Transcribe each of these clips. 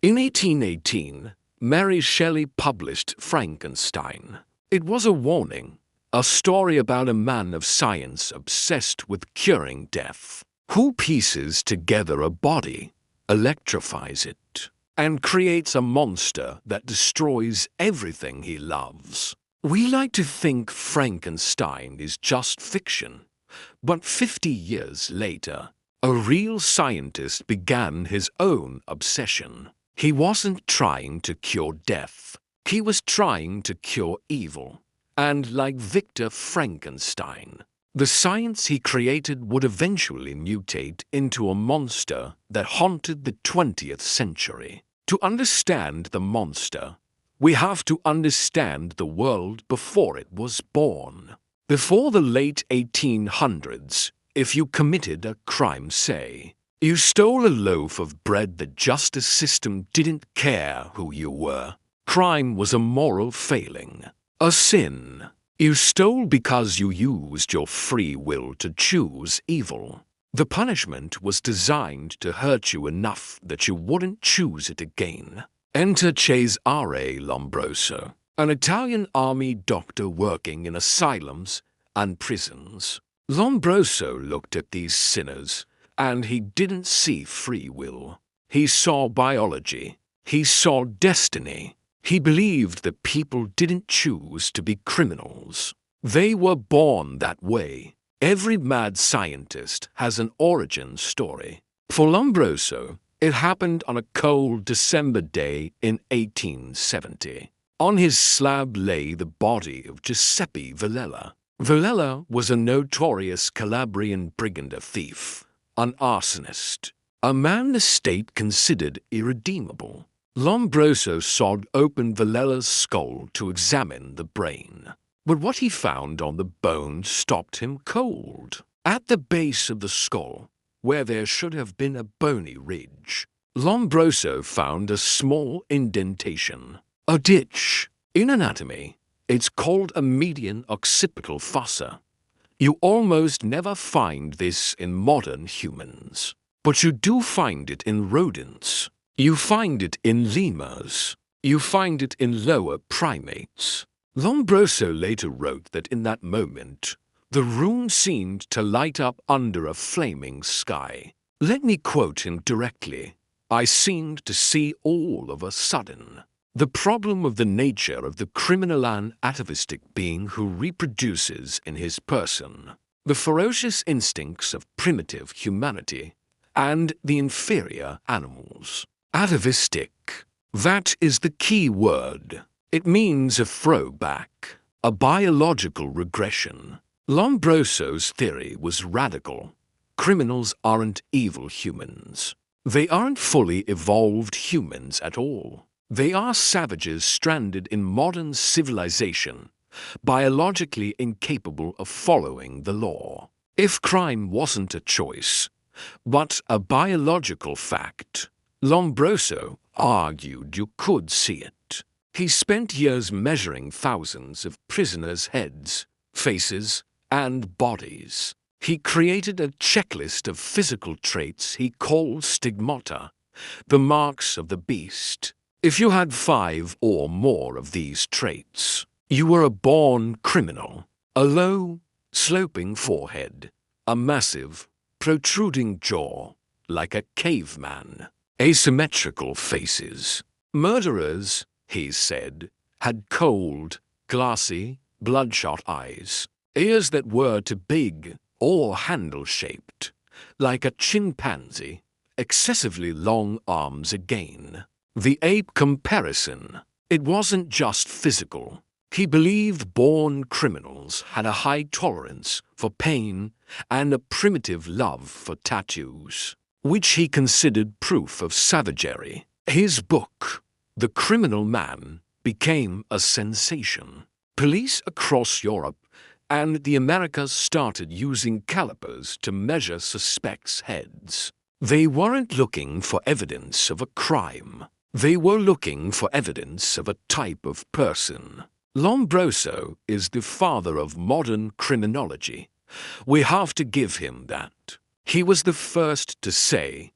In 1818, Mary Shelley published Frankenstein. It was a warning, a story about a man of science obsessed with curing death, who pieces together a body, electrifies it, and creates a monster that destroys everything he loves. We like to think Frankenstein is just fiction, but 50 years later, a real scientist began his own obsession. He wasn't trying to cure death. He was trying to cure evil. And like Victor Frankenstein, the science he created would eventually mutate into a monster that haunted the 20th century. To understand the monster, we have to understand the world before it was born. Before the late 1800s, if you committed a crime, say, you stole a loaf of bread, the justice system didn't care who you were. Crime was a moral failing, a sin. You stole because you used your free will to choose evil. The punishment was designed to hurt you enough that you wouldn't choose it again. Enter Cesare Lombroso, an Italian army doctor working in asylums and prisons. Lombroso looked at these sinners, and he didn't see free will. He saw biology. He saw destiny. He believed that people didn't choose to be criminals. They were born that way. Every mad scientist has an origin story. For Lombroso, it happened on a cold December day in 1870. On his slab lay the body of Giuseppe Villella. Villella was a notorious Calabrian brigand thief, an arsonist, a man the state considered irredeemable. Lombroso sawed open Villella's skull to examine the brain. But what he found on the bone stopped him cold. At the base of the skull, where there should have been a bony ridge, Lombroso found a small indentation, a ditch. In anatomy, it's called a median occipital fossa. You almost never find this in modern humans, but you do find it in rodents. You find it in lemurs. You find it in lower primates. Lombroso later wrote that in that moment, the room seemed to light up under a flaming sky. Let me quote him directly. I seemed to see all of a sudden. The problem of the nature of the criminal and atavistic being who reproduces in his person, the ferocious instincts of primitive humanity, and the inferior animals. Atavistic. That is the key word. It means a throwback, a biological regression. Lombroso's theory was radical. Criminals aren't evil humans. They aren't fully evolved humans at all. They are savages stranded in modern civilization, biologically incapable of following the law. If crime wasn't a choice, but a biological fact, Lombroso argued you could see it. He spent years measuring thousands of prisoners' heads, faces, and bodies. He created a checklist of physical traits he called stigmata, the marks of the beast. If you had 5 or more of these traits, you were a born criminal. A low, sloping forehead, a massive, protruding jaw, like a caveman, asymmetrical faces. Murderers, he said, had cold, glassy, bloodshot eyes, ears that were too big or handle-shaped, like a chimpanzee, excessively long arms again. The ape comparison. It wasn't just physical. He believed born criminals had a high tolerance for pain and a primitive love for tattoos, which he considered proof of savagery. His book, The Criminal Man, became a sensation. Police across Europe and the Americas started using calipers to measure suspects' heads. They weren't looking for evidence of a crime. They were looking for evidence of a type of person. Lombroso is the father of modern criminology. We have to give him that. He was the first to say,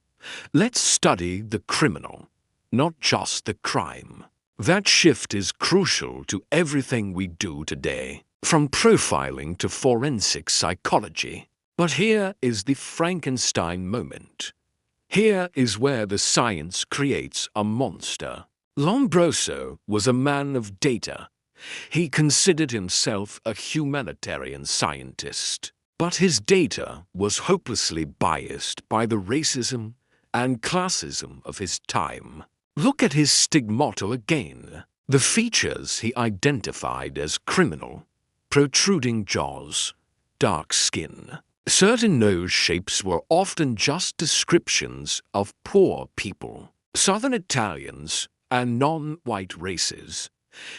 let's study the criminal, not just the crime. That shift is crucial to everything we do today, from profiling to forensic psychology. But here is the Frankenstein moment. Here is where the science creates a monster. Lombroso was a man of data. He considered himself a humanitarian scientist. But his data was hopelessly biased by the racism and classism of his time. Look at his stigmata again. The features he identified as criminal: protruding jaws, dark skin. Certain nose shapes were often just descriptions of poor people, Southern Italians, and non-white races.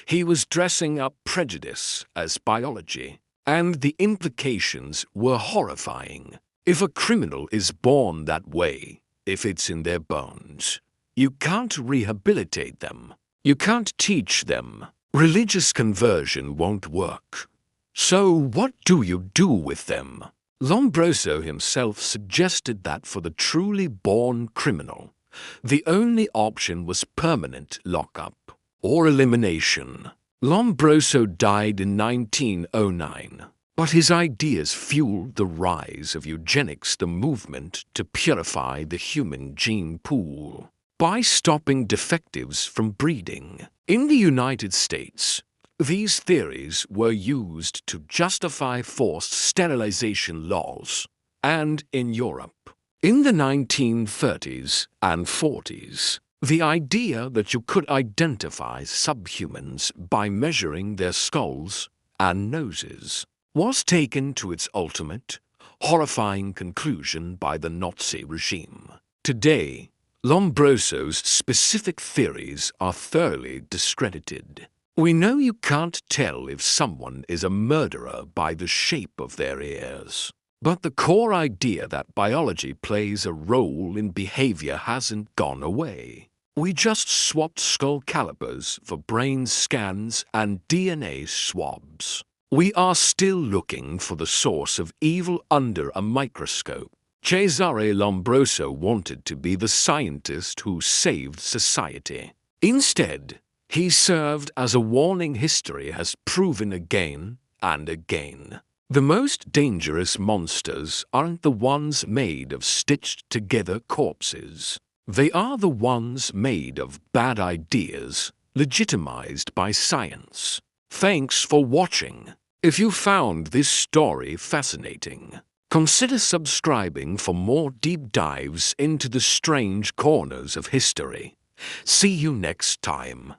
He was dressing up prejudice as biology, and the implications were horrifying. If a criminal is born that way, if it's in their bones, you can't rehabilitate them. You can't teach them. Religious conversion won't work. So what do you do with them? Lombroso himself suggested that for the truly born criminal, the only option was permanent lockup or elimination. Lombroso died in 1909, but his ideas fueled the rise of eugenics, the movement to purify the human gene pool by stopping defectives from breeding. In the United States, these theories were used to justify forced sterilization laws, and in Europe, in the 1930s and 40s, the idea that you could identify subhumans by measuring their skulls and noses was taken to its ultimate, horrifying conclusion by the Nazi regime. Today, Lombroso's specific theories are thoroughly discredited. We know you can't tell if someone is a murderer by the shape of their ears. But the core idea that biology plays a role in behavior hasn't gone away. We just swapped skull calipers for brain scans and DNA swabs. We are still looking for the source of evil under a microscope. Cesare Lombroso wanted to be the scientist who saved society. Instead, he served as a warning history has proven again and again. The most dangerous monsters aren't the ones made of stitched-together corpses. They are the ones made of bad ideas, legitimized by science. Thanks for watching. If you found this story fascinating, consider subscribing for more deep dives into the strange corners of history. See you next time.